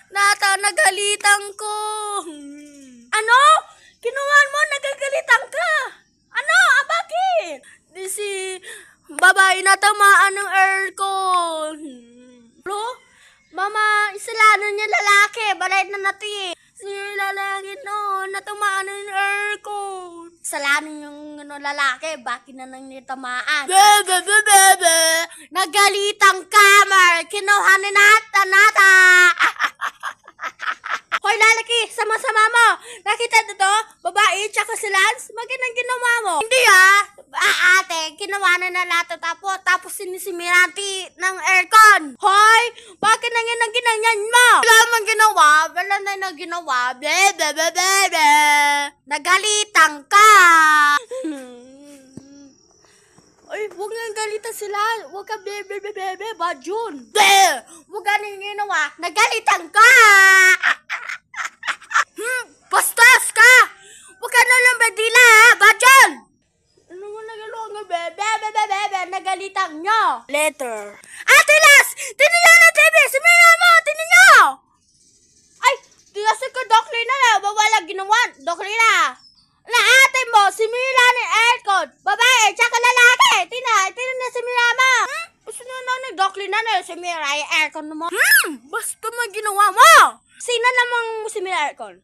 Nata, nagalitan ko. Ano? Kinuhaan mo, nagagalitan ka. Ano? Bakit? Di si babae na tamaan ng aircon. Bro, mama, isalano niya lalaki. Balay na natin. Si lalaki no, natamaan ng aircon. Salano yung lalaki, bakit na nang nitamaan? Nagalitang kamar, kinuhanin nata. Hoy lalaki, sama-sama mo. Nakita to to? Babae, tsaka si Lance? Magandang ginawa mo. Hindi ate, ginawa na lahat tapos sinisimirati ng aircon. Hoy, bakit nang ginanyan mo? Wala man ginawa, wala na ginawa. Bebe. Nagalitang ka. Ay, huwag nga galitan sila. Huwag ka bebe, bad yun. Huwag ka nang ginawa. Nagalitan ka. Bastos ka. Huwag ka na lang badila, bad yun. Ano mo nagalawa nga, bebe, nagalitan nyo. Letter. Ate Las, tinan nyo na TV. Simila mo, tinan nyo. Ay, tinas ko, dokli na. Bawala ginawa, dokli na. Na ate mo, simila ni aircon. Babae, tsaka lalaki. Tinan na simila mo. Gusto na nagdokli na simila yung aircon mo. Basta mo ginawa mo. Sino namang simila aircon?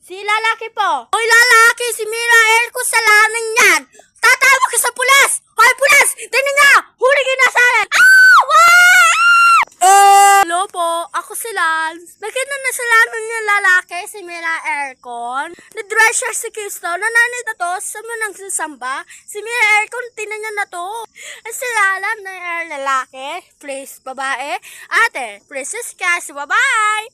Si lalaki po. Hoy lalaki, simila aircon sa lamin yan. Tatawag ka sa pulis. Hoy pulis, tinan nga. Huligin na sa akin. Hello po, ako si Lance. Nakita na sa lamin yung lalaki, si Mira Aircon. Na-dress siya si Cristo, nananit na to, sa mga nagsasamba. Si Mira Aircon, tinan niya na to. Ang silalan na lalaki, please, babae. Ate, princess ka, si babae.